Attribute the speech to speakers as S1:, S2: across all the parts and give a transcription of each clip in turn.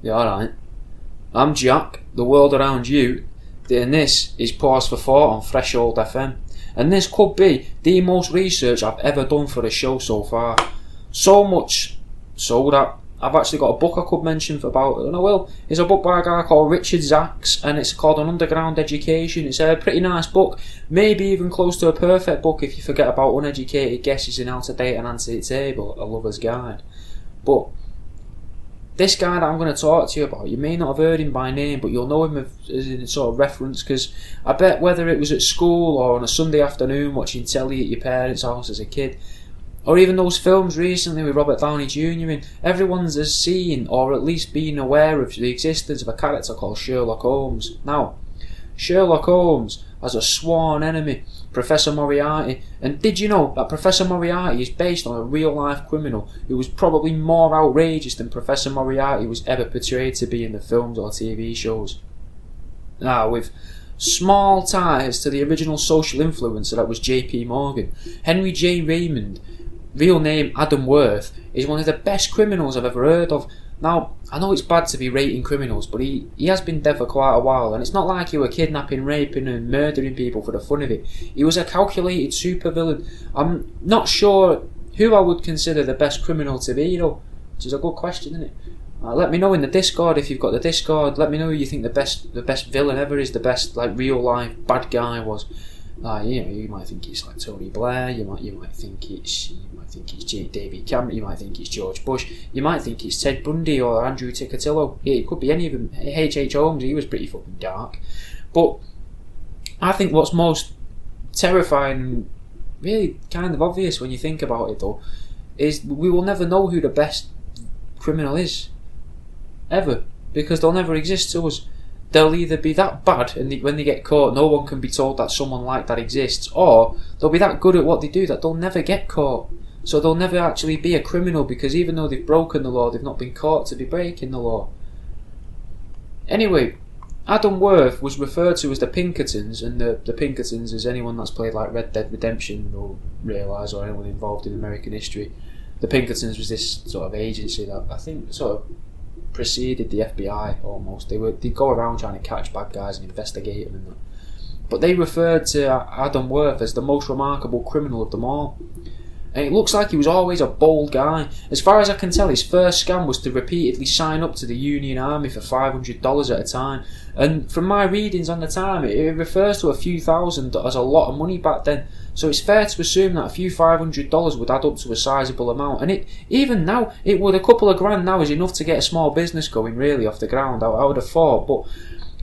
S1: Yeah, alright. I'm Jack, the world around you, and this is Pause for Thought on Threshold FM. And this could be the most research I've ever done for a show so far. So much so that I've actually got a book I could mention about, and I will. It's a book by a guy called Richard Zacks, and it's called An Underground Education. It's a pretty nice book, maybe even close to a perfect book if you forget about uneducated guesses in how to date an answer table, a lover's guide. But this guy that I'm going to talk to you about, you may not have heard him by name, but you'll know him as a sort of reference, because I bet whether it was at school or on a Sunday afternoon watching telly at your parents' house as a kid, or even those films recently with Robert Downey Jr. in, everyone's has seen or at least been aware of the existence of a character called Sherlock Holmes. Now, Sherlock Holmes has a sworn enemy, Professor Moriarty, and did you know that Professor Moriarty is based on a real-life criminal who was probably more outrageous than Professor Moriarty was ever portrayed to be in the films or TV shows? Now, with small ties to the original social influencer that was J.P. Morgan, Henry J. Raymond, real name Adam Worth, is one of the best criminals I've ever heard of. Now, I know it's bad to be rating criminals, but he has been dead for quite a while, and it's not like he were kidnapping, raping and murdering people for the fun of it. He was a calculated supervillain. I'm not sure who I would consider the best criminal to be, though, which is a good question, isn't it? Let me know in the Discord if you've got the Discord. Let me know who you think the best villain ever is, the best like real life bad guy was. You might think it's like Tony Blair. You might think it's David Cameron. You might think it's George Bush. You might think it's Ted Bundy or Andrew Ticketillo. It could be any of them. H.H. Holmes, he was pretty fucking dark. But I think what's most terrifying, really kind of obvious when you think about it though, is we will never know who the best criminal is. Ever. Because they'll never exist to us. They'll either be that bad and when they get caught no one can be told that someone like that exists, or they'll be that good at what they do that they'll never get caught. So they'll never actually be a criminal, because even though they've broken the law, they've not been caught to be breaking the law. Anyway, Adam Worth was referred to as the Pinkertons, and the Pinkertons, as anyone that's played like Red Dead Redemption will realise, or anyone involved in American history, the Pinkertons was this sort of agency that I think sort of preceded the FBI almost. They'd go around trying to catch bad guys and investigate them and that. But they referred to Adam Worth as the most remarkable criminal of them all. And it looks like he was always a bold guy. As far as I can tell, his first scam was to repeatedly sign up to the Union Army for $500 at a time. And from my readings on the time, it refers to a few thousand as a lot of money back then. So it's fair to assume that a few $500 would add up to a sizable amount. And even now, it would a couple of grand now is enough to get a small business going really off the ground, I would have thought. But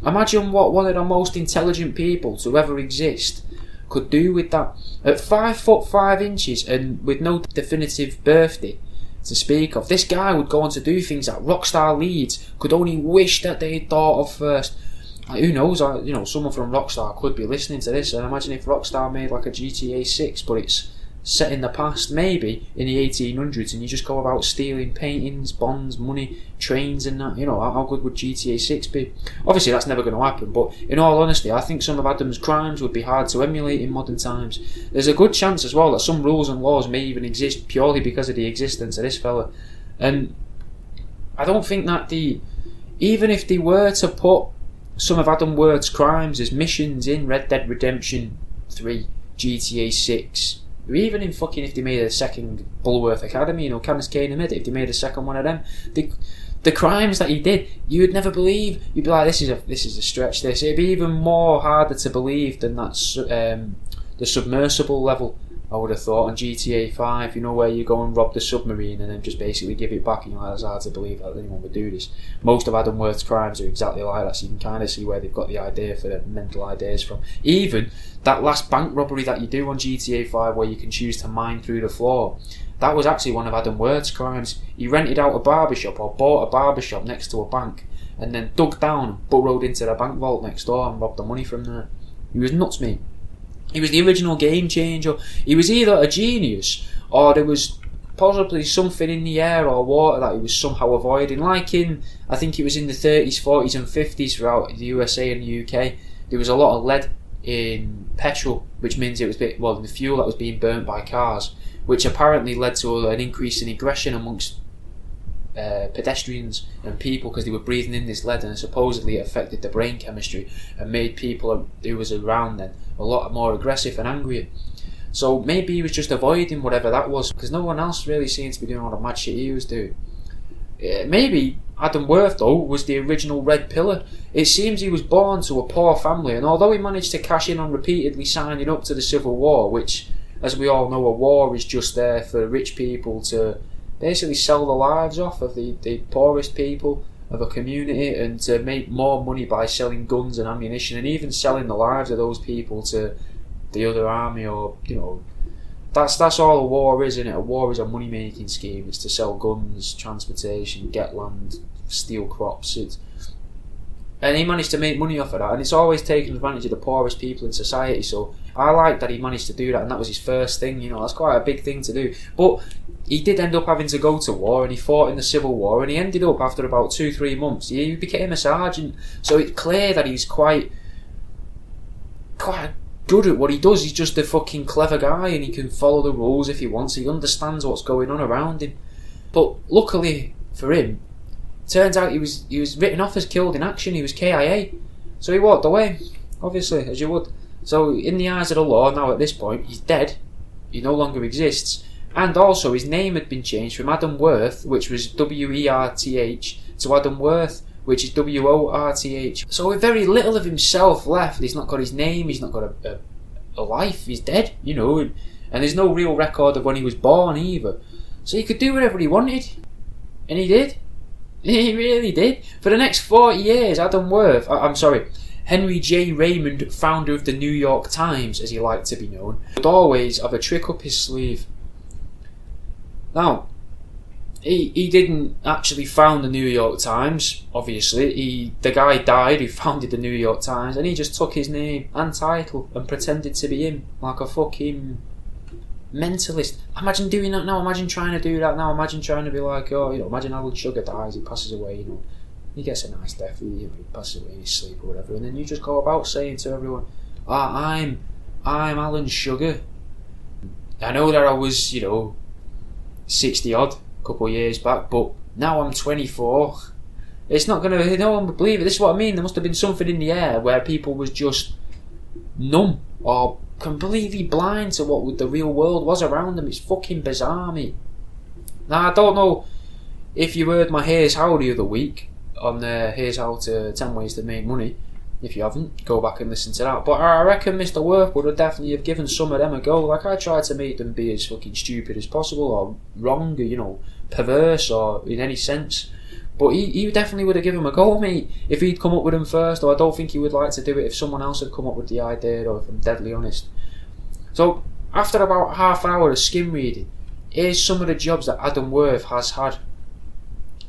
S1: imagine what one of the most intelligent people to ever exist could do with that. At 5'5" and with no definitive birthday to speak of, this guy would go on to do things that Rockstar leads could only wish that they had thought of first. Like, who knows, someone from Rockstar could be listening to this, and imagine if Rockstar made like a GTA 6, but it's set in the past, maybe in the 1800s, and you just go about stealing paintings, bonds, money, trains and that. How good would GTA 6 be? Obviously that's never going to happen, but in all honesty, I think some of Adam's crimes would be hard to emulate in modern times. There's a good chance as well that some rules and laws may even exist purely because of the existence of this fella. And I don't think that even if they were to put some of Adam Worth's crimes as missions in Red Dead Redemption 3, GTA 6, or even in if they made a second Bulworth Academy, Canis Cain and if they made a second one of them, the crimes that he did, you would never believe. You'd be like, this is a stretch. It'd be even more harder to believe than that the submersible level, I would have thought, on GTA 5, where you go and rob the submarine and then just basically give it back, and that's hard to believe that anyone would do this. Most of Adam Worth's crimes are exactly like that, so you can kind of see where they've got the idea for the mental ideas from. Even that last bank robbery that you do on GTA 5 where you can choose to mine through the floor, that was actually one of Adam Worth's crimes. He rented out a barbershop, or bought a barbershop next to a bank, and then dug down and burrowed into the bank vault next door and robbed the money from there. He was nuts, mate. He was the original game changer. He was either a genius or there was possibly something in the air or water that he was somehow avoiding. Like I think it was in the 30s, 40s and 50s throughout the USA and the UK, there was a lot of lead in petrol, which means it was in the fuel that was being burnt by cars, which apparently led to an increase in aggression amongst pedestrians and people because they were breathing in this lead, and supposedly it affected the brain chemistry and made people who was around then a lot more aggressive and angrier. So maybe he was just avoiding whatever that was, because no one else really seemed to be doing all the mad shit he was doing. Maybe Adam Worth, though, was the original Red Pillar. It seems he was born to a poor family, and although he managed to cash in on repeatedly signing up to the Civil War, which, as we all know, a war is just there for rich people to basically sell the lives off of the poorest people of a community, and to make more money by selling guns and ammunition, and even selling the lives of those people to the other army, or that's all a war is, isn't it? A war is a money making scheme. It's to sell guns, transportation, get land, steal crops. And he managed to make money off of that, and it's always taken advantage of the poorest people in society. So I like that he managed to do that, and that was his first thing. That's quite a big thing to do. But he did end up having to go to war, and he fought in the Civil War, and he ended up, after about 2-3 months, he became a sergeant. So it's clear that he's quite good at what he does. He's just a fucking clever guy, and he can follow the rules if he wants. He understands what's going on around him. But luckily for him, turns out he was written off as killed in action. He was KIA, so he walked away, obviously, as you would. So in the eyes of the law, now at this point, he's dead. He no longer exists. And also his name had been changed from Adam Worth, which was W-E-R-T-H, to Adam Worth, which is W-O-R-T-H. So with very little of himself left, he's not got his name, he's not got a life, he's dead, and there's no real record of when he was born either. So he could do whatever he wanted, and he did. He really did. For the next 40 years, Henry J. Raymond, founder of the New York Times, as he liked to be known, would always have a trick up his sleeve. Now, he didn't actually found the New York Times, obviously. The guy died who founded the New York Times, and he just took his name and title and pretended to be him, like a fucking mentalist. Imagine doing that now. Imagine trying to do that now. Imagine trying to be like, imagine Alan Sugar dies, he passes away, he gets a nice death, he passes away in his sleep or whatever, and then you just go about saying to everyone, I'm Alan Sugar. I know that I was, 60 odd a couple of years back, but now I'm 24. It's not gonna, no one would believe it. This is what I mean. There must have been something in the air where people was just numb or completely blind to what the real world was around them. It's fucking bizarre, mate. Now, I don't know if you heard my Here's How the other week on Here's How to 10 Ways to Make Money. If you haven't, go back and listen to that. But I reckon Mr. Worth would have definitely have given some of them a go. Like, I tried to make them be as fucking stupid as possible, or wrong, or perverse, or in any sense. But he definitely would have given them a go, mate, if he'd come up with them first. Or I don't think he would like to do it if someone else had come up with the idea, or if I'm deadly honest. So, after about half an hour of skim reading, here's some of the jobs that Adam Worth has had.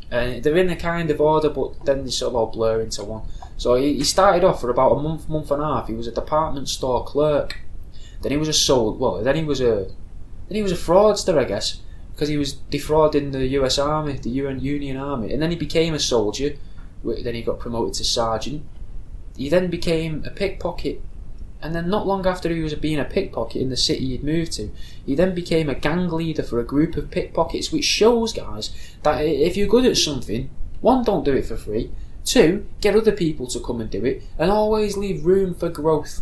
S1: And they're in a kind of order, but then they sort of all blur into one. So he started off for about a month and a half. He was a department store clerk. Then he was a fraudster, I guess, because he was defrauding the US Army, the Union Army. And then he became a soldier. Then he got promoted to sergeant. He then became a pickpocket. And then not long after he was being a pickpocket in the city he'd moved to, he then became a gang leader for a group of pickpockets, which shows, guys, that if you're good at something, 1, don't do it for free, 2, get other people to come and do it, and always leave room for growth.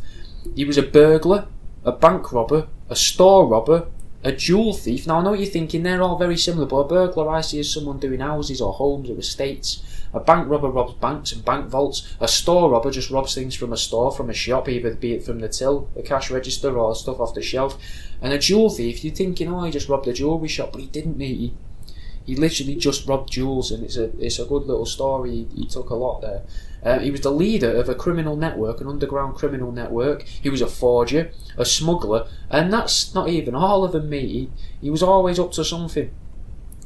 S1: He was a burglar, a bank robber, a store robber, a jewel thief. Now I know you're thinking they're all very similar, but a burglar I see as someone doing houses or homes or estates. A bank robber robs banks and bank vaults. A store robber just robs things from a store, from a shop, either be it from the till, the cash register, or stuff off the shelf. And a jewel thief, you're thinking, he just robbed a jewellery shop, but he didn't, mate. He literally just robbed jewels, and it's a good little story. He took a lot there. He was the leader of a criminal network, an underground criminal network. He was a forger, a smuggler, and that's not even all of them, mate. He was always up to something.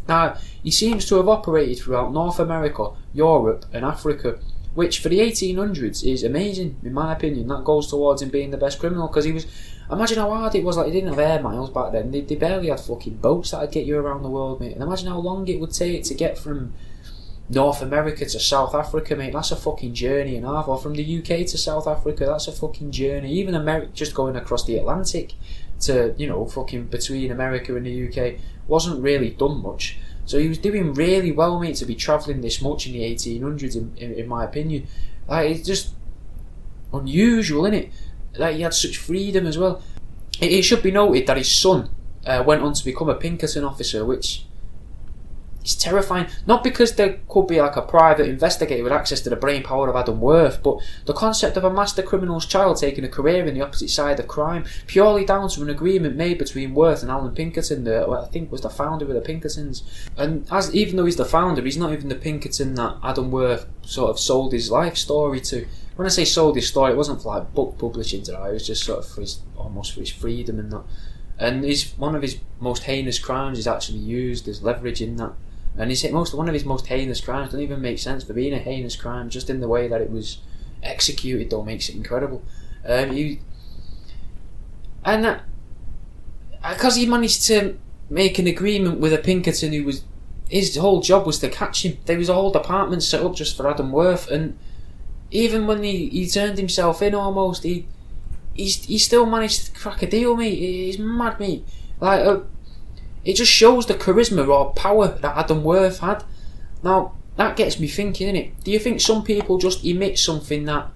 S1: Now, he seems to have operated throughout North America, Europe and Africa, which for the 1800s is amazing, in my opinion. That goes towards him being the best criminal, because he was... Imagine how hard it was. Like, they didn't have air miles back then. They barely had fucking boats that'd get you around the world, mate. And imagine how long it would take to get from North America to South Africa, mate. That's a fucking journey and a half. Or from the UK to South Africa, that's a fucking journey. Even America, just going across the Atlantic to, fucking between America and the UK, wasn't really done much. So he was doing really well, mate, to be travelling this much in the 1800s, in my opinion. Like, it's just unusual, innit? Like, he had such freedom as well. It should be noted that his son went on to become a Pinkerton officer, which is terrifying. Not because there could be like a private investigator with access to the brain power of Adam Worth, but the concept of a master criminal's child taking a career in the opposite side of crime, purely down to an agreement made between Worth and Alan Pinkerton, who I think was the founder of the Pinkertons. And even though he's the founder, he's not even the Pinkerton that Adam Worth sort of sold his life story to. When I say sold his story, it wasn't for like book publishing, it was just sort of for his freedom and that. And one of his most heinous crimes is actually used as leverage in that. And one of his most heinous crimes doesn't even make sense for being a heinous crime, just in the way that it was executed, though, makes it incredible. Because he managed to make an agreement with a Pinkerton his whole job was to catch him. There was a whole department set up just for Adam Worth, and even when he turned himself in almost, he still managed to crack a deal, mate. He's mad, mate. Like, it just shows the charisma or power that Adam Worth had. Now, that gets me thinking, innit? Do you think some people just emit something that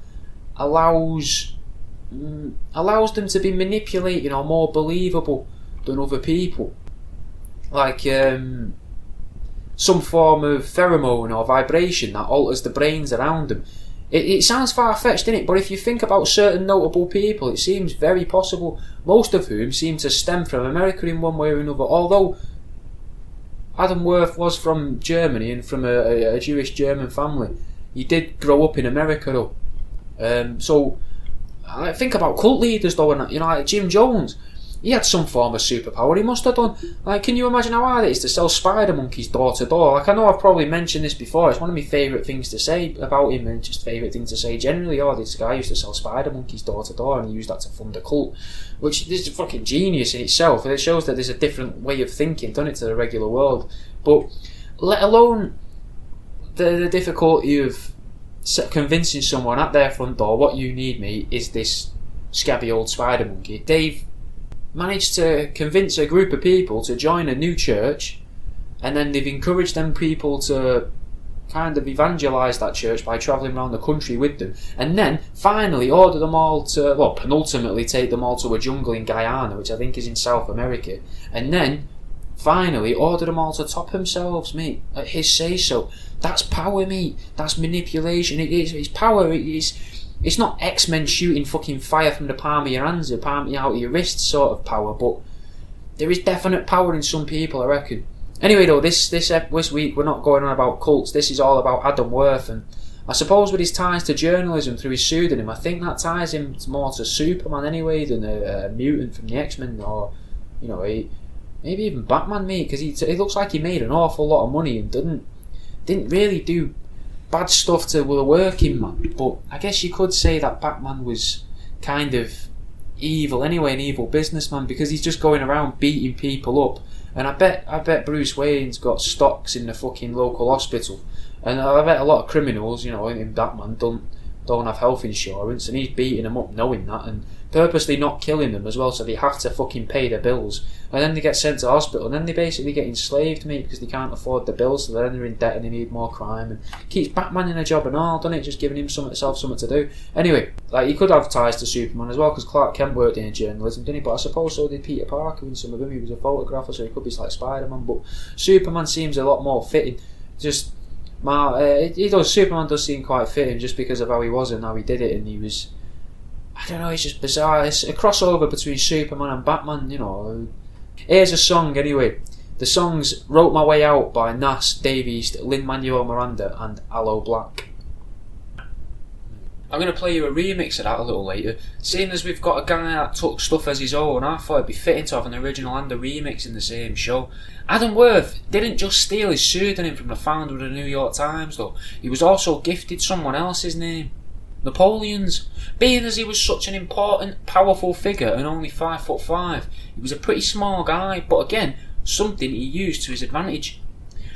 S1: allows them to be manipulated or more believable than other people? Like, some form of pheromone or vibration that alters the brains around them. It sounds far-fetched, innit? But if you think about certain notable people, it seems very possible, most of whom seem to stem from America in one way or another. Although Adam Worth was from Germany and from a Jewish German family, he did grow up in America, though. So I think about cult leaders, though, and like Jim Jones. He had some form of superpower, he must have done. Like, can you imagine how hard it is to sell spider monkeys door to door? Like, I know I've probably mentioned this before, it's one of my favourite things to say about him, and just favourite thing to say generally. This guy used to sell spider monkeys door to door, and he used that to fund a cult, which is fucking genius in itself, and it shows that there's a different way of thinking, done it to the regular world. But let alone the difficulty of convincing someone at their front door, what you need, mate, is this scabby old spider monkey. They've managed to convince a group of people to join a new church, and then they've encouraged them people to kind of evangelise that church by travelling around the country with them, and then finally order them all to, penultimately take them all to a jungle in Guyana, which I think is in South America, and then finally order them all to top themselves, mate, at his say-so. That's power, mate. That's manipulation. It's power. It's not X-Men shooting fucking fire from the palm of your hands or palm out of your wrists sort of power, but there is definite power in some people, I reckon. Anyway, though, this week we're not going on about cults. This is all about Adam Worth, and I suppose with his ties to journalism through his pseudonym, I think that ties him more to Superman anyway than a mutant from the X-Men, or maybe even Batman, mate, because it looks like he made an awful lot of money and didn't really do bad stuff to the working man. But I guess you could say that Batman was kind of evil anyway, an evil businessman, because he's just going around beating people up. And I bet Bruce Wayne's got stocks in the fucking local hospital, and I bet a lot of criminals, in Batman don't have health insurance, and he's beating them up knowing that, and purposely not killing them as well, so they have to fucking pay their bills, and then they get sent to hospital, and then they basically get enslaved, mate, because they can't afford the bills, so then they're in debt and they need more crime, and keeps Batman in a job and all, doesn't it? Just giving himself something to do. Anyway, like, he could have ties to Superman as well, because Clark Kent worked in journalism, didn't he? But I suppose so did Peter Parker in some of them. He was a photographer, so he could be like Spider-Man, but Superman seems a lot more fitting. Just Superman does seem quite fitting, just because of how he was and how he did it, and he was, I don't know, it's just bizarre. It's a crossover between Superman and Batman, Here's a song anyway. The song's Wrote My Way Out by Nas, Dave East, Lin-Manuel Miranda and Aloe Black. I'm going to play you a remix of that a little later. Seeing as we've got a guy that took stuff as his own, I thought it'd be fitting to have an original and a remix in the same show. Adam Worth didn't just steal his pseudonym from the founder of the New York Times, though. He was also gifted someone else's name, Napoleon's. Being as he was such an important, powerful figure and only 5'5", he was a pretty small guy, but again, something he used to his advantage.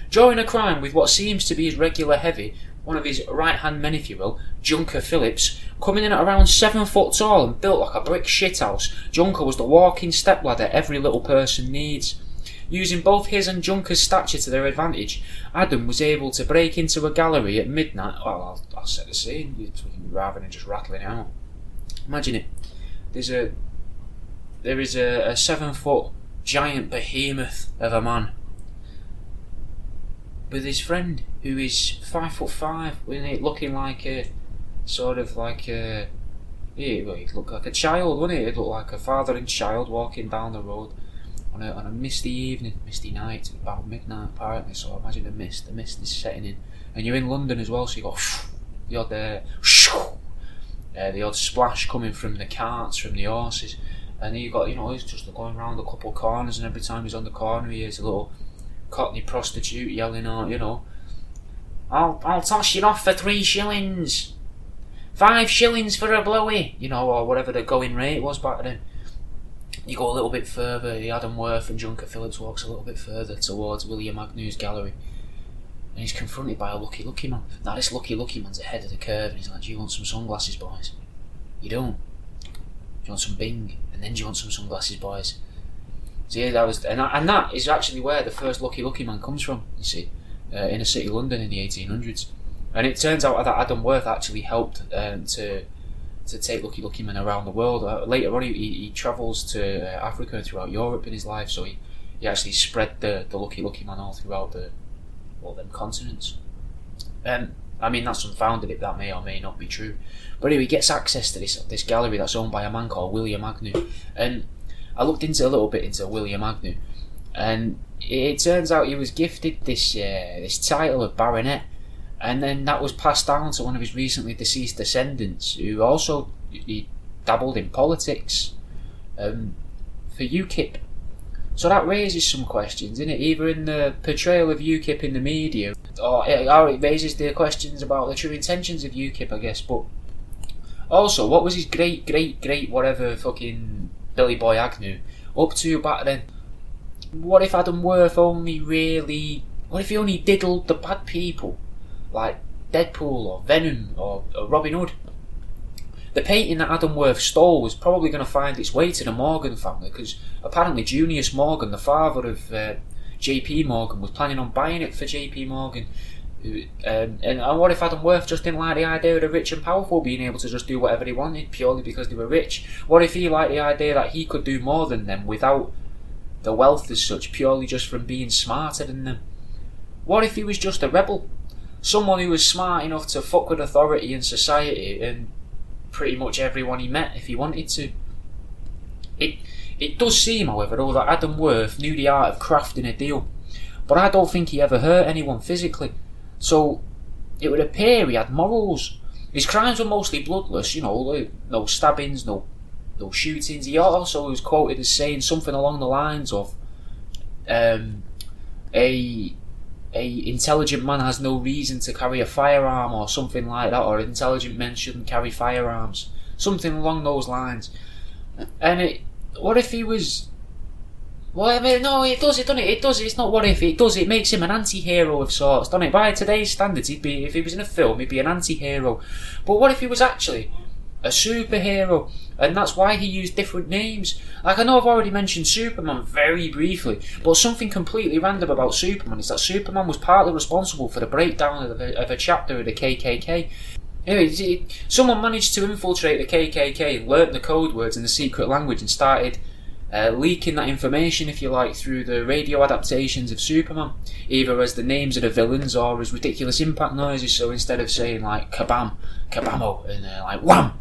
S1: During a crime with what seems to be his regular heavy, one of his right-hand men, if you will, Junker Phillips, coming in at around 7 foot tall and built like a brick shithouse, Junker was the walking stepladder every little person needs. Using both his and Junker's stature to their advantage, Adam was able to break into a gallery at midnight. Well, I'll set the scene rather than just rattling it out. Imagine it. There is a 7-foot giant behemoth of a man with his friend who is 5'5", wasn't it? Looking like a sort of like a. He'd look like a child, wouldn't it? He'd look like a father and child walking down the road on a misty evening, misty night, about midnight apparently. So imagine the mist is setting in, and you're in London as well. So you got the odd splash coming from the carts, from the horses, and then you got he's just going round a couple of corners, and every time he's on the corner, he hears a little Cockney prostitute yelling out, I'll toss you off for 3 shillings. 5 shillings for a blowy, or whatever the going rate was back then. You go a little bit further, Adam Worth and Junker Phillips walks a little bit further towards William Agnew's gallery, and he's confronted by a lucky man. Now this lucky man's ahead of the curve, and he's like, do you want some sunglasses, boys? You don't. Do you want some Bing? And then do you want some sunglasses, boys? So yeah, that is actually where the first lucky man comes from, you see, inner city London in the 1800s. And it turns out that Adam Worth actually helped to take Lucky Men around the world. Later on, he travels to Africa and throughout Europe in his life, so he actually spread the Lucky Man all throughout them continents. I mean, that's unfounded, that may or may not be true. But anyway, he gets access to this gallery that's owned by a man called William Agnew. And I looked a little bit into William Agnew, and it turns out he was gifted this title of baronet. And then that was passed down to one of his recently deceased descendants, who also he dabbled in politics for UKIP. So that raises some questions, innit? Either in the portrayal of UKIP in the media, or it raises the questions about the true intentions of UKIP, I guess. But also, what was his great whatever fucking Billy Boy Agnew up to back then? What if Adam Worth what if he only diddled the bad people? Like Deadpool or Venom or Robin Hood. The painting that Adam Worth stole was probably going to find its way to the Morgan family, because apparently Junius Morgan, the father of J.P. Morgan, was planning on buying it for J.P. Morgan. And what if Adam Worth just didn't like the idea of the rich and powerful being able to just do whatever they wanted purely because they were rich? What if he liked the idea that he could do more than them without the wealth as such, purely just from being smarter than them? What if he was just a rebel? Someone who was smart enough to fuck with authority and society and pretty much everyone he met if he wanted to. It does seem, however, though, that Adam Worth knew the art of crafting a deal, but I don't think he ever hurt anyone physically, so it would appear he had morals. His crimes were mostly bloodless, no stabbings, no shootings. He also was quoted as saying something along the lines of a intelligent man has no reason to carry a firearm, or something like that, or intelligent men shouldn't carry firearms, something along those lines. And what if he was? Well, I mean, no, it does. It's not what if it does. It makes him an anti-hero of sorts, doesn't it? By today's standards, if he was in a film, he'd be an anti-hero. But what if he was actually a superhero? And that's why he used different names. Like, I know I've already mentioned Superman very briefly, but something completely random about Superman is that Superman was partly responsible for the breakdown of a chapter of the KKK. Anyway, someone managed to infiltrate the KKK, learnt the code words in the secret language, and started leaking that information, if you like, through the radio adaptations of Superman, either as the names of the villains or as ridiculous impact noises. So instead of saying like kabam, kabamo, and like wham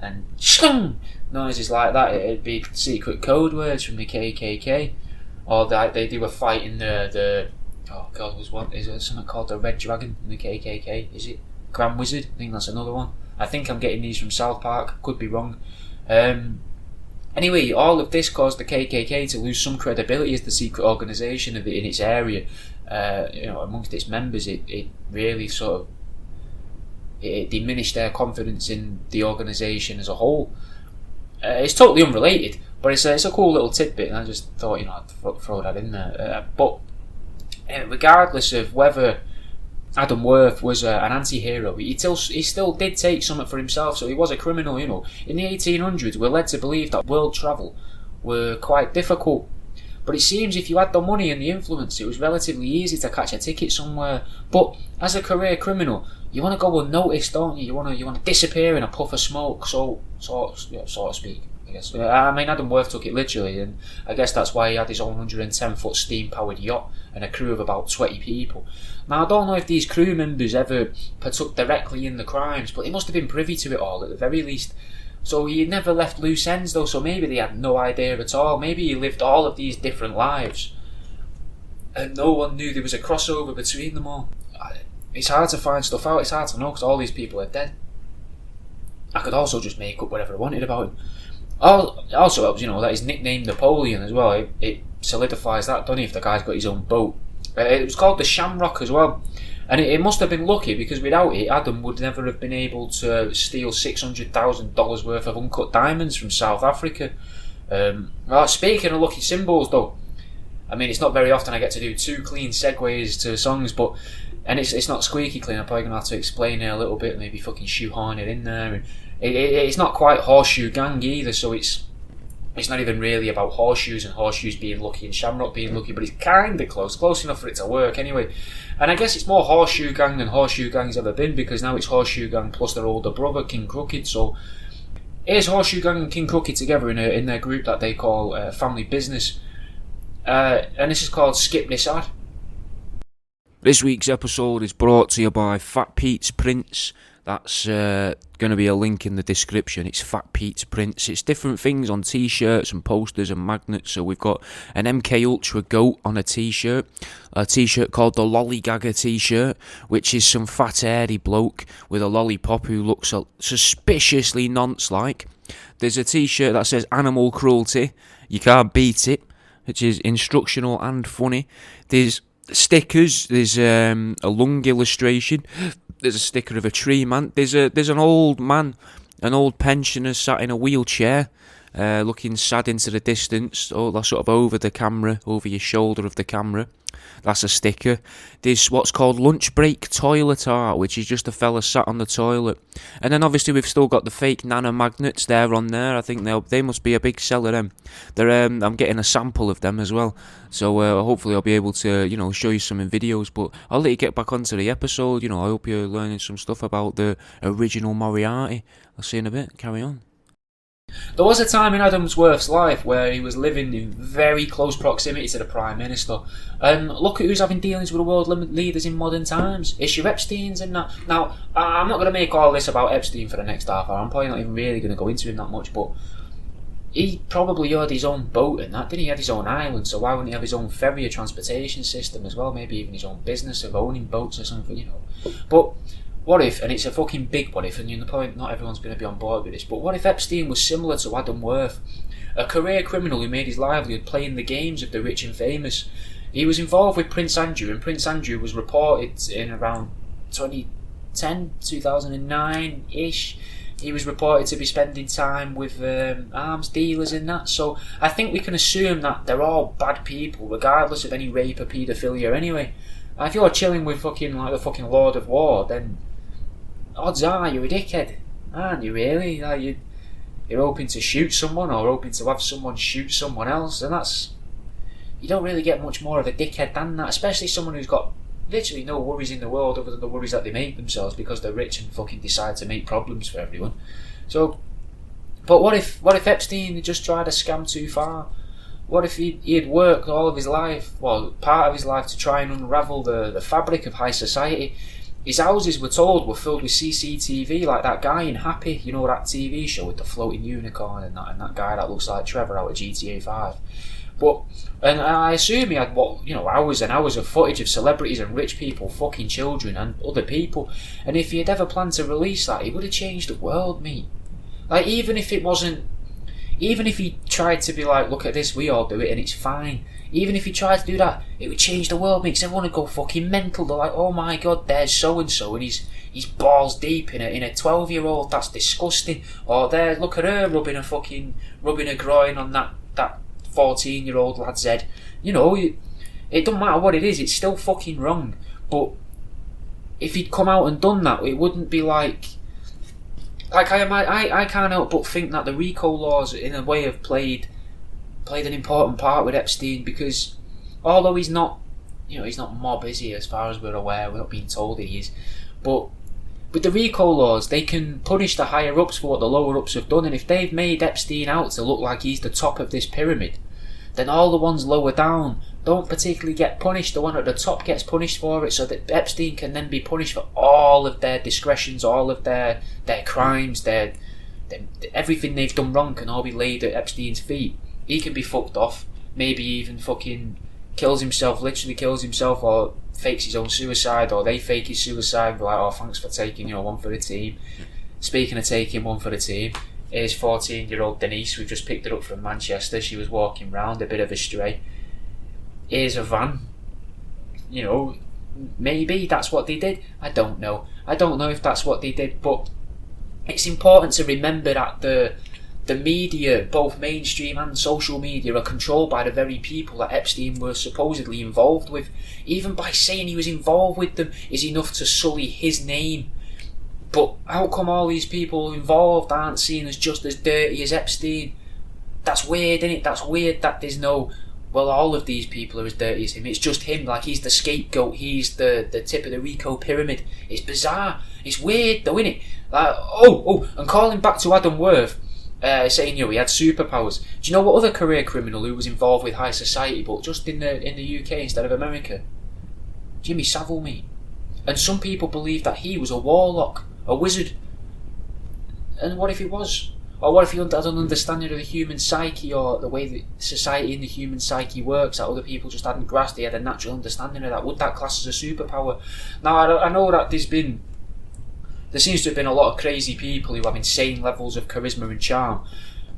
S1: and shlung, noises like that, it'd be secret code words from the KKK. Or that they were fighting the oh god, is there something called the Red Dragon in the KKK? Is it Grand Wizard? I think that's another one. I think I'm getting these from South Park, could be wrong. Anyway, all of this caused the KKK to lose some credibility as the secret organisation in its area. Amongst its members, it really sort of it diminished their confidence in the organisation as a whole. It's totally unrelated, but it's a cool little tidbit, and I just thought I'd throw that in there. But regardless of whether Adam Worth was an anti-hero, he still did take something for himself, so he was a criminal, In the 1800s, we're led to believe that world travel were quite difficult. But it seems if you had the money and the influence, it was relatively easy to catch a ticket somewhere. But as a career criminal, you want to go unnoticed, don't you? You want to disappear in a puff of smoke, so to speak. I guess. I mean, Adam Worth took it literally, and I guess that's why he had his own 110-foot steam-powered yacht and a crew of about 20 people. Now, I don't know if these crew members ever partook directly in the crimes, but they must have been privy to it all at the very least. So he never left loose ends though, so maybe they had no idea at all. Maybe he lived all of these different lives and no one knew there was a crossover between them all. It's hard to find stuff out, it's hard to know because all these people are dead. I could also just make up whatever I wanted about him. Also helps, that he's nicknamed Napoleon as well. It solidifies that, doesn't it, if the guy's got his own boat. It was called the Shamrock as well. And it must have been lucky because without it, Adam would never have been able to steal $600,000 worth of uncut diamonds from South Africa. Speaking of lucky symbols, though, I mean, it's not very often I get to do 2 clean segues to songs, and it's not squeaky clean. I'm probably going to have to explain it a little bit, maybe fucking shoehorn it in there. And it's not quite Horseshoe Gang either, so it's not even really about horseshoes and horseshoes being lucky and Shamrock being lucky, but it's kind of close enough for it to work anyway. And I guess it's more Horseshoe Gang than Horseshoe Gang's ever been, because now it's Horseshoe Gang plus their older brother King Crooked. So here's Horseshoe Gang and King Crooked together in their group that they call Family Business, and this is called Skip This Ad.
S2: This week's episode is brought to you by Fat Pete's Prints. That's going to be a link in the description. It's Fat Pete's Prints. It's different things on t-shirts and posters and magnets. So we've got an MK Ultra goat on a t-shirt called the Lollygagger t-shirt, which is some fat hairy bloke with a lollipop who looks suspiciously nonce-like. There's a t-shirt that says Animal Cruelty, you can't beat it, which is instructional and funny. There's stickers, there's a lung illustration, there's a sticker of a tree man, there's an old man, an old pensioner sat in a wheelchair, looking sad into the distance, that's sort of over the camera, over your shoulder of the camera. That's a sticker. There's what's called lunch break toilet art, which is just a fella sat on the toilet. And then obviously we've still got the fake nano magnets there on there. I think they must be a big seller. Them. I'm getting a sample of them as well. So hopefully I'll be able to show you some in videos. But I'll let you get back onto the episode. I hope you're learning some stuff about the original Moriarty. I'll see you in a bit. Carry on.
S1: There was a time in Adam Worth's life where he was living in very close proximity to the Prime Minister. And look at who's having dealings with the world leaders in modern times. It's your Epsteins and that. Now, I'm not going to make all this about Epstein for the next half hour. I'm probably not even really going to go into him that much, but he probably had his own boat and that, didn't he? He had his own island, so why wouldn't he have his own ferry or transportation system as well? Maybe even his own business of owning boats or something, But what if, and it's a fucking big what if, and the point, not everyone's going to be on board with this, but what if Epstein was similar to Adam Worth, a career criminal who made his livelihood playing the games of the rich and famous? He was involved with Prince Andrew, and Prince Andrew was reported in around 2010, 2009-ish. He was reported to be spending time with arms dealers and that, so I think we can assume that they're all bad people, regardless of any rape or paedophilia anyway. And if you're chilling with the fucking Lord of War, then odds are you're a dickhead, aren't you really? You're hoping to shoot someone or hoping to have someone shoot someone else, and you don't really get much more of a dickhead than that, especially someone who's got literally no worries in the world other than the worries that they make themselves because they're rich and fucking decide to make problems for everyone. So, but what if Epstein had just tried to scam too far? What if he had worked all of his life, part of his life, to try and unravel the fabric of high society? His houses, we're told, were filled with CCTV, like that guy in Happy, that TV show with the floating unicorn and that guy that looks like Trevor out of GTA 5. And I assume he had hours and hours of footage of celebrities and rich people fucking children and other people. And if he had ever planned to release that, he would have changed the world, mate. Like, even if he tried to be like, look at this, we all do it and it's fine. Even if he tried to do that, it would change the world, mate. 'Cause everyone would go fucking mental. They're like, oh my god, there's so and so, and he's balls deep in a 12-year-old. That's disgusting. Or there, look at her rubbing a groin on that 14-year-old lad's head. It doesn't matter what it is. It's still fucking wrong. But if he'd come out and done that, it wouldn't be like I can't help but think that the RICO laws in a way have played played an important part with Epstein, because although he's not, he's not mob, is he? As far as we're aware, we're not being told he is. But with the RICO laws, they can punish the higher ups for what the lower ups have done, and if they've made Epstein out to look like he's the top of this pyramid, then all the ones lower down don't particularly get punished. The one at the top gets punished for it, so that Epstein can then be punished for all of their discretions, all of their crimes, their everything they've done wrong can all be laid at Epstein's feet. He can be fucked off, maybe even fucking literally kills himself, or fakes his own suicide, or they fake his suicide and be like, oh, thanks for taking one for the team. Speaking of taking one for the team, here's 14-year-old Denise. We've just picked her up from Manchester. She was walking round, a bit of a stray. Here's a van. Maybe that's what they did. I don't know if that's what they did, but it's important to remember that the media, both mainstream and social media, are controlled by the very people that Epstein was supposedly involved with. Even by saying he was involved with them is enough to sully his name. But how come all these people involved aren't seen as just as dirty as Epstein? That's weird, isn't it? That's weird that there's no, well, all of these people are as dirty as him. It's just him, like he's the scapegoat, he's the tip of the RICO pyramid. It's bizarre. It's weird though, isn't it? Like, and calling back to Adam Worth, saying he had superpowers. Do you know what other career criminal who was involved with high society, but just in the UK instead of America? Jimmy Savile, mate. And some people believe that he was a warlock, a wizard. And what if he was? Or what if he had an understanding of the human psyche, or the way that society and the human psyche works that other people just hadn't grasped? He had a natural understanding of that. Would that class as a superpower? Now, I know that there seems to have been a lot of crazy people who have insane levels of charisma and charm.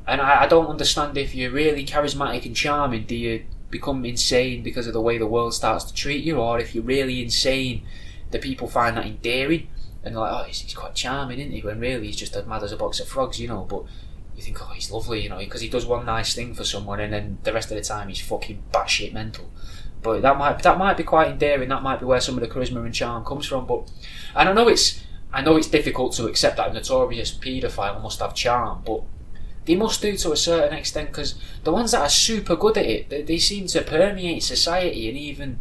S1: And I don't understand, if you're really charismatic and charming, do you become insane because of the way the world starts to treat you? Or if you're really insane, do people find that endearing? And they're like, oh, he's quite charming, isn't he? When really he's just as mad as a box of frogs, But you think, oh, he's lovely, because he does one nice thing for someone, and then the rest of the time he's fucking batshit mental. But that might be quite endearing. That might be where some of the charisma and charm comes from. And I know it's difficult to accept that a notorious paedophile must have charm, but they must do to a certain extent, because the ones that are super good at it, they seem to permeate society and even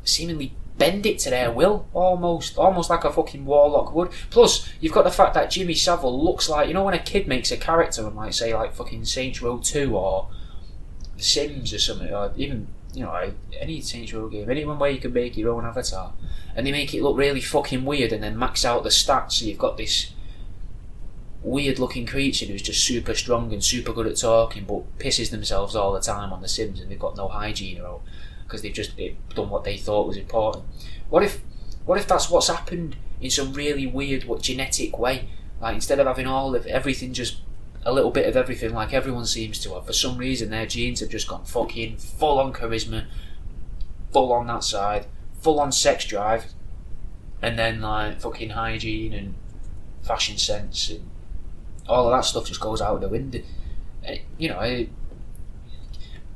S1: seemingly bend it to their will, almost like a fucking warlock would. Plus, you've got the fact that Jimmy Savile looks like, when a kid makes a character and like, say, like fucking Saints Row 2 or The Sims or something, or even, any Saints Row game, anyone where you can make your own avatar, and they make it look really fucking weird and then max out the stats, so you've got this weird looking creature who's just super strong and super good at talking, but pisses themselves all the time on The Sims, and they've got no hygiene or because they've done what they thought was important. What if that's what's happened in some really weird, genetic way? Like, instead of having everything, just a little bit of everything, like everyone seems to have, for some reason their genes have just gone fucking full on charisma, full on that side, full on sex drive, and then like fucking hygiene and fashion sense and all of that stuff just goes out the window.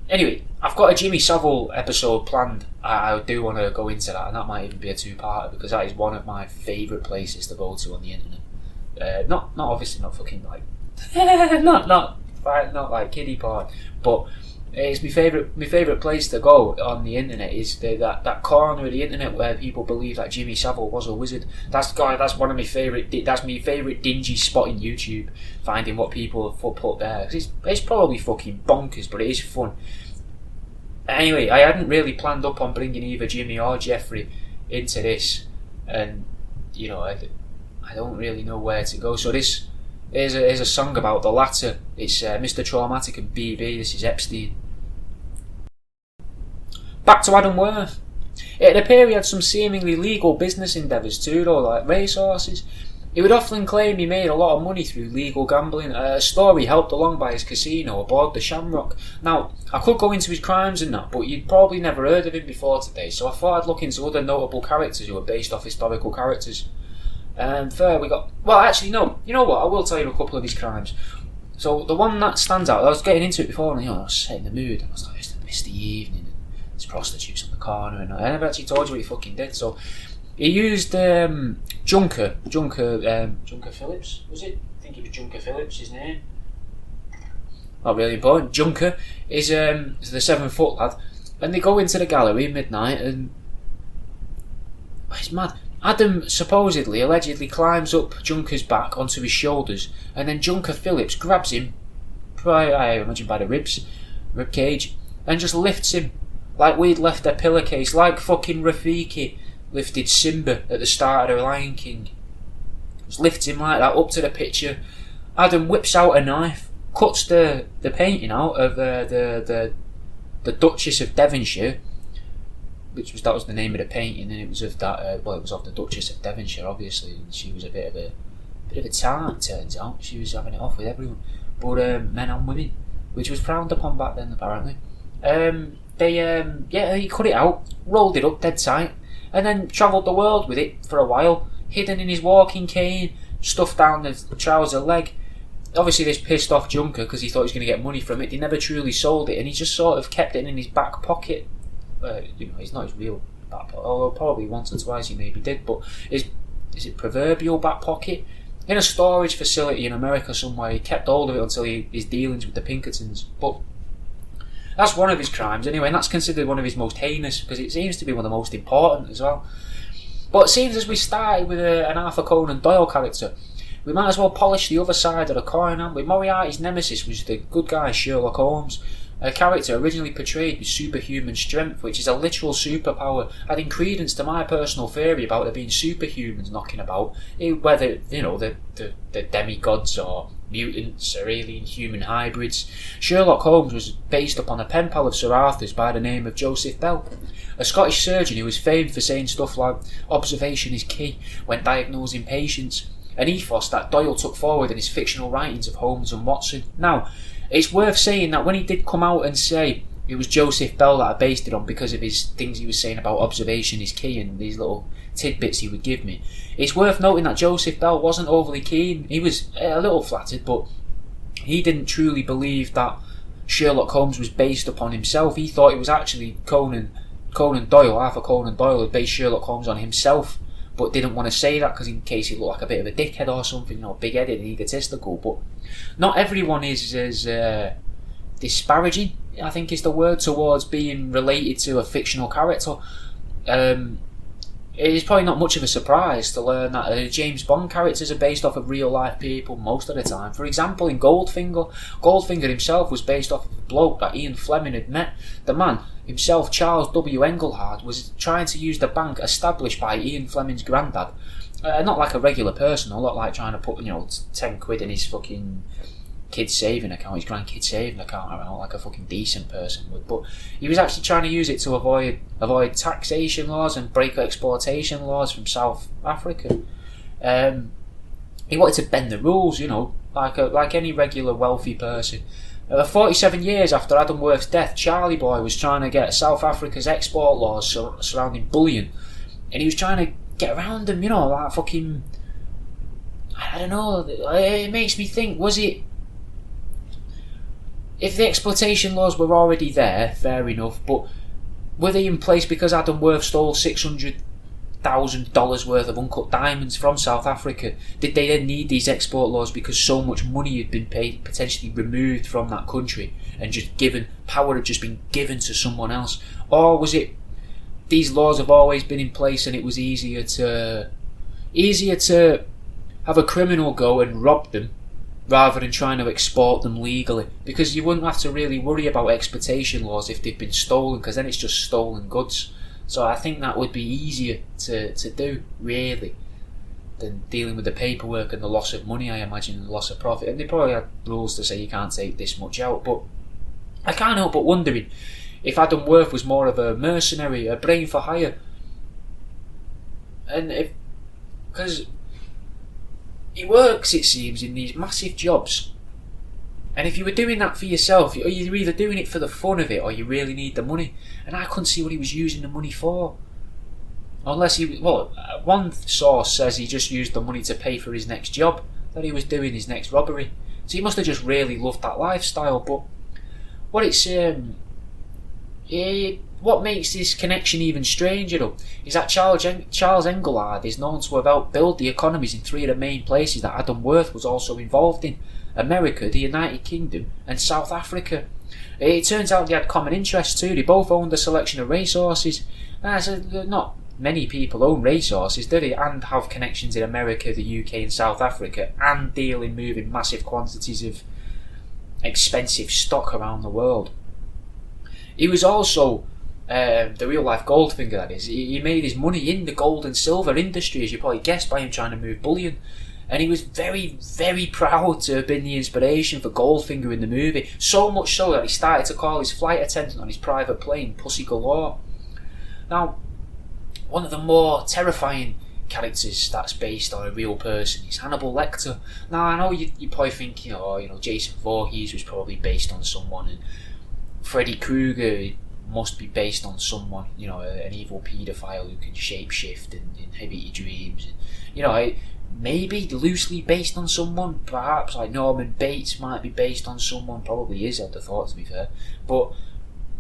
S1: Anyway, I've got a Jimmy Savile episode planned. I do want to go into that, and that might even be a two-parter, because that is one of my favourite places to go to on the internet. Not obviously not fucking like not like kiddie porn, but it's my favourite place to go on the internet. Is that corner of the internet where people believe that Jimmy Savile was a wizard. That's one of my favourite. That's my favourite dingy spot in YouTube. Finding what people have put there. It's probably fucking bonkers, but it is fun. Anyway, I hadn't really planned up on bringing either Jimmy or Jeffrey into this, and I don't really know where to go. So this is a song about the latter. It's Mr. Traumatic and BB. This is Epstein. Back to Adam Worth. It appeared he had some seemingly legal business endeavours too, though, like racehorses. He would often claim he made a lot of money through legal gambling, a story helped along by his casino aboard the Shamrock. Now, I could go into his crimes and that, but you'd probably never heard of him before today, so I thought I'd look into other notable characters who are based off historical characters. And third we got... Well, actually, no. You know what? I will tell you a couple of his crimes. So, the one that stands out, I was getting into it before, and I was setting the mood, and I was like, it's a misty evening, and there's prostitutes on the corner, and I never actually told you what he fucking did, so... He used Junker Phillips, was it? I think it was Junker Phillips, his name. not really important. Junker is the 7-foot lad, and they go into the gallery midnight, and it's mad. Adam supposedly, allegedly climbs up Junker's back onto his shoulders, and then Junker Phillips grabs him, I imagine by the rib cage, and just lifts him like we'd left a pillowcase, like fucking Rafiki lifted Simba at the start of The Lion King. Just lifts him like that up to the picture. Adam whips out a knife, cuts the painting out of the Duchess of Devonshire, that was the name of the painting, and it was of that. It was of the Duchess of Devonshire, obviously, and she was a bit of a tart. It turns out she was having it off with everyone, but men and women, which was frowned upon back then, apparently. He cut it out, rolled it up dead tight, and then travelled the world with it for a while, hidden in his walking cane, stuffed down the trouser leg. Obviously, this pissed off Junker because he thought he was going to get money from it. He never truly sold it, and he just sort of kept it in his back pocket. It's not his real back pocket, although probably once or twice he maybe did, but is it proverbial back pocket? In a storage facility in America somewhere. He kept hold of it until his dealings with the Pinkertons. But that's one of his crimes anyway, and that's considered one of his most heinous, because it seems to be one of the most important as well. But it seems as we started with an Arthur Conan Doyle character, we might as well polish the other side of the coin, haven't we? Moriarty's nemesis was the good guy Sherlock Holmes, a character originally portrayed with superhuman strength, which is a literal superpower, adding credence to my personal theory about there being superhumans knocking about, whether, the demigods or mutants or alien human hybrids. Sherlock Holmes was based upon a pen pal of Sir Arthur's by the name of Joseph Bell, a Scottish surgeon who was famed for saying stuff like observation is key when diagnosing patients, an ethos that Doyle took forward in his fictional writings of Holmes and Watson. Now, it's worth saying that when he did come out and say it was Joseph Bell that I based it on because of his things he was saying about observation is key and these little tidbits he would give me, it's worth noting that Joseph Bell wasn't overly keen. He was a little flattered, but he didn't truly believe that Sherlock Holmes was based upon himself. He thought it was actually Arthur Conan Doyle had based Sherlock Holmes on himself, but didn't want to say that because in case he looked like a bit of a dickhead or something, big-headed and egotistical. But not everyone is as disparaging, I think is the word, towards being related to a fictional character. It is probably not much of a surprise to learn that James Bond characters are based off of real-life people most of the time. For example, in Goldfinger himself was based off of a bloke that Ian Fleming had met. The man himself, Charles W. Engelhard, was trying to use the bank established by Ian Fleming's granddad. Not like a regular person, a lot like trying to put 10 quid in his fucking kid's saving account, his grandkid's saving account, around like a fucking decent person would. But he was actually trying to use it to avoid taxation laws and break exploitation laws from South Africa. He wanted to bend the rules, like any regular wealthy person. 47 years after Adam Worth's death, Charlie Boy was trying to get South Africa's export laws surrounding bullion, and he was trying to get around them, like fucking, I don't know, it makes me think, was it, if the exploitation laws were already there, fair enough, but were they in place because Adam Worth stole $600,000 worth of uncut diamonds from South Africa? Did they then need these export laws because so much money had been paid, potentially removed from that country, and power had just been given to someone else? Or was it these laws have always been in place and it was easier to have a criminal go and rob them rather than trying to export them legally, because you wouldn't have to really worry about exploitation laws if they've been stolen, because then it's just stolen goods. So I think that would be easier to do, really, than dealing with the paperwork and the loss of money, I imagine, and the loss of profit. And they probably had rules to say you can't take this much out, but I can't help but wondering if Adam Worth was more of a mercenary, a brain for hire, and because he works, it seems, in these massive jobs, and if you were doing that for yourself, you're either doing it for the fun of it or you really need the money, and I couldn't see what he was using the money for, unless one source says he just used the money to pay for his next job, that he was doing his next robbery, so he must have just really loved that lifestyle. But what it's What makes this connection even stranger, though, is that Charles Engelhard is known to have helped build the economies in three of the main places that Adam Worth was also involved in: America, the United Kingdom, and South Africa. It turns out they had common interests too. They both owned a selection of racehorses. So not many people own racehorses, do they? And have connections in America, the UK, and South Africa, and deal in moving massive quantities of expensive stock around the world. He was also the real life Goldfinger, that is. He made his money in the gold and silver industry, as you probably guessed, by him trying to move bullion. And he was very, very proud to have been the inspiration for Goldfinger in the movie. So much so that he started to call his flight attendant on his private plane Pussy Galore. Now, one of the more terrifying characters that's based on a real person is Hannibal Lecter. Now, I know you probably think, Jason Voorhees was probably based on someone, and Freddy Krueger must be based on someone, an evil paedophile who can shapeshift and inhabit your dreams. And, maybe loosely based on someone, perhaps like Norman Bates might be based on someone, probably is, I'd have thought, to be fair. But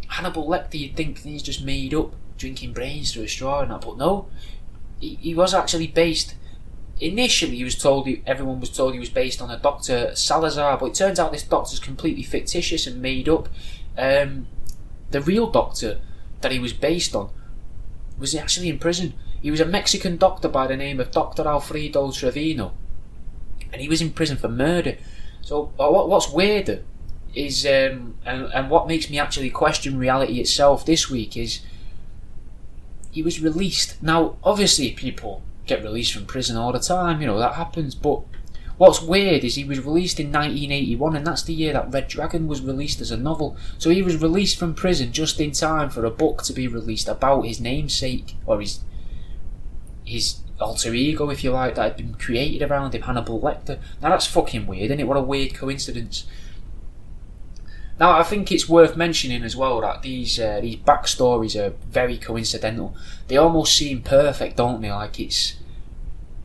S1: Hannibal Lecter, you'd think he's just made up, drinking brains through a straw and that, but no, he was actually based. Initially, everyone was told he was based on a Dr. Salazar, but it turns out this doctor's completely fictitious and made up. The real doctor that he was based on was actually in prison. He was a Mexican doctor by the name of Dr. Alfredo Trevino, and he was in prison for murder. So what's weirder is, and what makes me actually question reality itself this week, is he was released. Now, obviously people get released from prison all the time, that happens, but what's weird is he was released in 1981, and that's the year that Red Dragon was released as a novel. So he was released from prison just in time for a book to be released about his namesake, or his alter ego, if you like, that had been created around him, Hannibal Lecter. Now that's fucking weird, isn't it? What a weird coincidence. Now I think it's worth mentioning as well that these backstories are very coincidental. They almost seem perfect, don't they? Like it's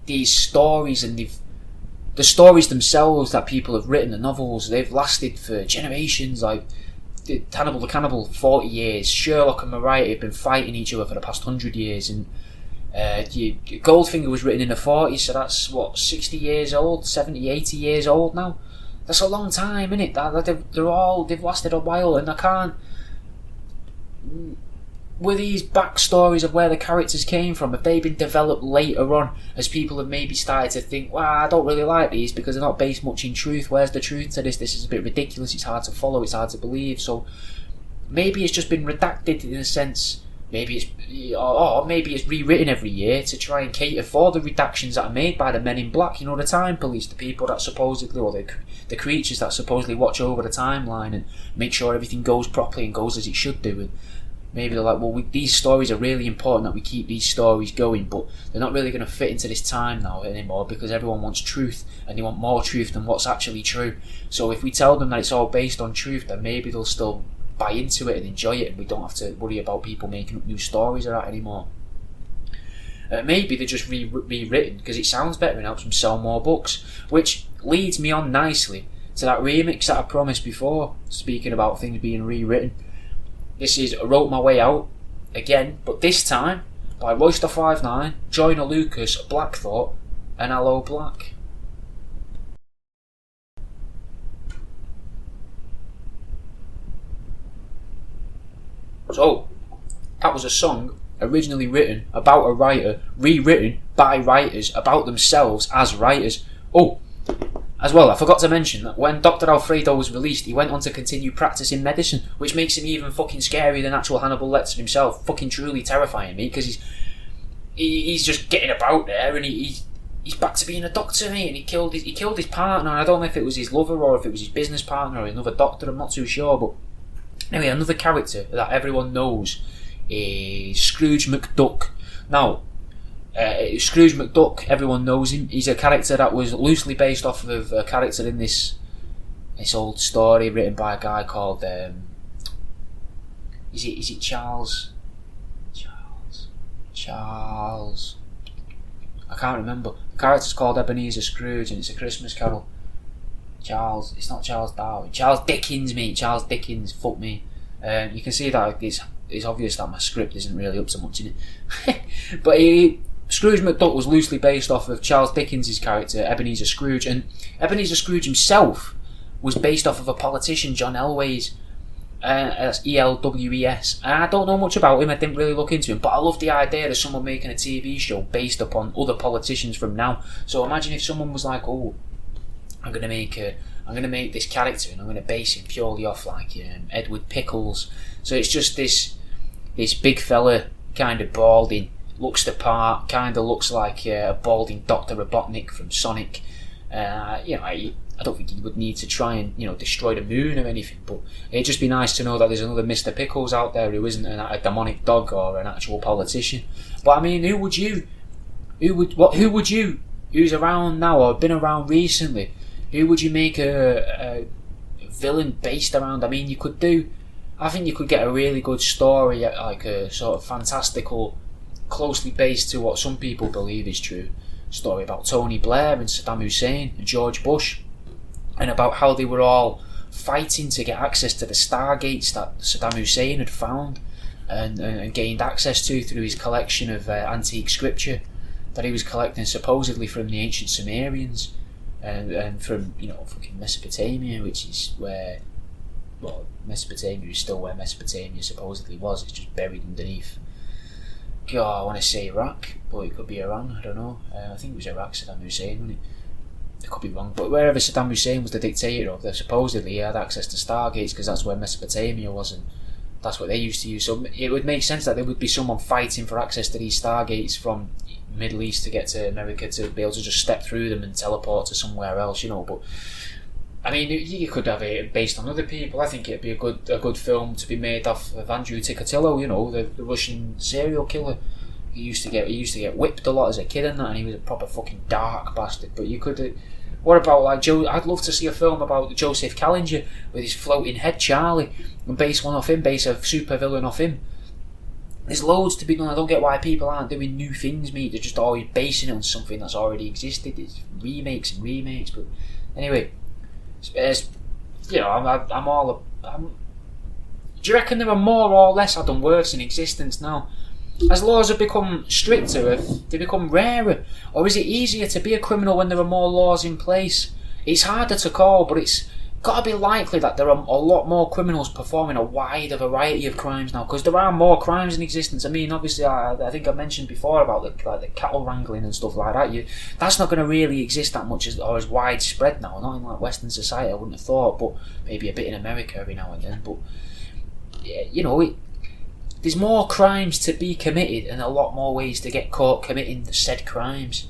S1: these stories, and the stories themselves that people have written, the novels, they've lasted for generations. Like Hannibal the Cannibal, 40 years. Sherlock and Moriarty have been fighting each other for the past 100 years, and Goldfinger was written in the 40s, so that's 60 years old, 70, 80 years old now. That's a long time, isn't it? They've lasted a while, and I can't. Were these backstories of where the characters came from, have they been developed later on, as people have maybe started to think, I don't really like these because they're not based much in truth. Where's the truth to this? This is a bit ridiculous. It's hard to follow. It's hard to believe. So maybe it's just been redacted in a sense. Maybe it's rewritten every year to try and cater for the redactions that are made by the men in black, the time police, the people that supposedly, or the creatures that supposedly watch over the timeline and make sure everything goes properly and goes as it should do. And maybe they're like, these stories are really important that we keep these stories going, but they're not really going to fit into this time now anymore because everyone wants truth, and they want more truth than what's actually true. So if we tell them that it's all based on truth, then maybe they'll still buy into it and enjoy it, and we don't have to worry about people making up new stories or that anymore. Maybe they're just rewritten because it sounds better and helps them sell more books, which leads me on nicely to that remix that I promised before, speaking about things being rewritten. This is Wrote My Way Out, again, but this time by Royster59, Joyner Lucas, Black Thought, and Hello Black. So, that was a song originally written about a writer, rewritten by writers about themselves as writers. Oh, as well, I forgot to mention that when Dr. Alfredo was released, he went on to continue practicing medicine, which makes him even fucking scarier than actual Hannibal Lecter himself. Fucking truly terrifying me, because he's just getting about there, and he's back to being a doctor, mate, and he killed his partner. And I don't know if it was his lover or if it was his business partner or another doctor, I'm not too sure, but anyway, another character that everyone knows is Scrooge McDuck. Now, Scrooge McDuck, everyone knows him. He's a character that was loosely based off of a character in this old story written by a guy called is it Charles? I can't remember. The character's called Ebenezer Scrooge, and it's a Christmas Carol. It's not Charles Darwin. Charles Dickens, mate. Charles Dickens, fuck me. You can see that it's obvious that my script isn't really up to much in it. But Scrooge McDuck was loosely based off of Charles Dickens' character Ebenezer Scrooge, and Ebenezer Scrooge himself was based off of a politician, John Elwes. That's Elwes. I don't know much about him, I didn't really look into him, but I love the idea of someone making a TV show based upon other politicians from now. So imagine if someone was like, oh, I'm going to make this character and I'm going to base him purely off like Edward Pickles. So it's just this big fella, kind of balding, looks the part, kind of looks like a balding Dr. Robotnik from Sonic. I don't think he would need to try and destroy the moon or anything, but it'd just be nice to know that there's another Mr. Pickles out there who isn't a demonic dog or an actual politician. But I mean, who's around now or been around recently, who would you make a villain based around? I mean, I think you could get a really good story, like a sort of fantastical, closely based to what some people believe is true story about Tony Blair and Saddam Hussein and George Bush, and about how they were all fighting to get access to the stargates that Saddam Hussein had found and gained access to through his collection of antique scripture that he was collecting supposedly from the ancient Sumerians and from fucking Mesopotamia, which is where, well, Mesopotamia is still where Mesopotamia supposedly was. It's just buried underneath. God, I want to say Iraq, but it could be Iran, I don't know. I think it was Iraq, Saddam Hussein, wasn't it? I could be wrong, but wherever Saddam Hussein was the dictator of, supposedly he had access to stargates because that's where Mesopotamia was, and that's what they used to use. So it would make sense that there would be someone fighting for access to these stargates from Middle East to get to America, to be able to just step through them and teleport to somewhere else, But I mean, you could have it based on other people. I think it'd be a good film to be made off of Andrew Ticatello, the Russian serial killer. He used to get whipped a lot as a kid and that, and he was a proper fucking dark bastard. But you could. What about like Joe? I'd love to see a film about Joseph Callinger with his floating head Charlie, and base a super villain off him. There's loads to be done. I don't get why people aren't doing new things, mate. They're just always basing it on something that's already existed. It's remakes and remakes. But anyway. Do you reckon there are more or less Adam Worths in existence now? As laws have become stricter, have they become rarer? Or is it easier to be a criminal when there are more laws in place? It's harder to call, but it's got to be likely that there are a lot more criminals performing a wider variety of crimes now, because there are more crimes in existence. I mean, obviously, I think I mentioned before about the cattle wrangling and stuff like that. That's not going to really exist that much or as widespread now. Not in like Western society, I wouldn't have thought, but maybe a bit in America every now and then. But there's more crimes to be committed and a lot more ways to get caught committing the said crimes.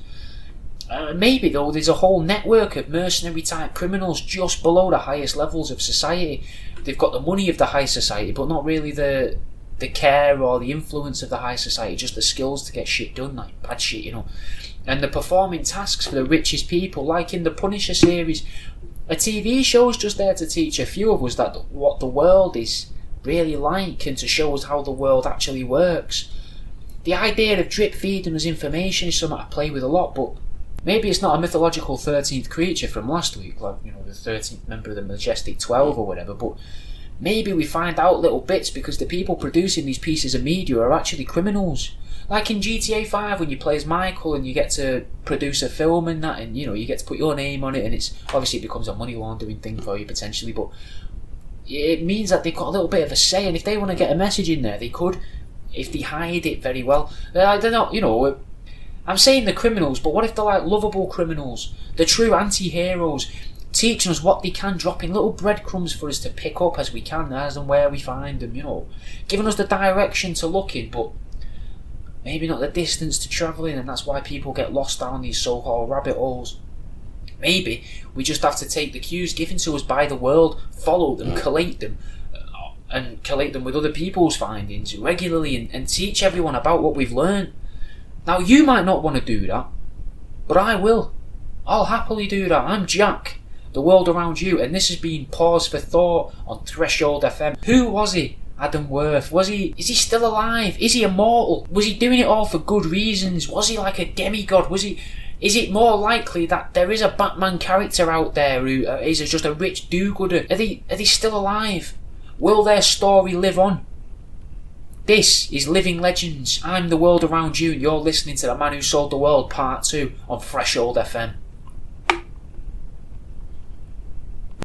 S1: Maybe though there's a whole network of mercenary type criminals just below the highest levels of society. They've got the money of the high society, but not really the care or the influence of the high society, just the skills to get shit done, like bad shit, And they're performing tasks for the richest people, like in the Punisher series. A TV show's just there to teach a few of us that what the world is really like and to show us how the world actually works. The idea of drip feeding us information is something I play with a lot, but maybe it's not a mythological 13th creature from last week, like, the 13th member of the Majestic 12 or whatever, but maybe we find out little bits because the people producing these pieces of media are actually criminals. Like in GTA 5 when you play as Michael and you get to produce a film and that, and you get to put your name on it, and it's obviously it becomes a money laundering thing for you potentially, but it means that they've got a little bit of a say, and if they want to get a message in there, they could, if they hide it very well. They're not, I'm saying the criminals, but what if they're like lovable criminals, the true anti-heroes, teaching us what they can, dropping little breadcrumbs for us to pick up as we can, as and where we find them, giving us the direction to look in, but maybe not the distance to travel in, and that's why people get lost down these so-called rabbit holes. Maybe we just have to take the cues given to us by the world, follow them, collate them with other people's findings regularly, and teach everyone about what we've learned. Now, you might not want to do that, but I will. I'll happily do that. I'm Jack, the world around you, and this has been Pause for Thought on Threshold FM. Who was he? Adam Worth. Is he still alive? Is he immortal? Was he doing it all for good reasons? Was he like a demigod? Is it more likely that there is a Batman character out there who is just a rich do-gooder? Are they still alive? Will their story live on? This is Living Legends. I'm the World Around You, and you're listening to The Man Who Sold the World Part 2 on Fresh Old FM.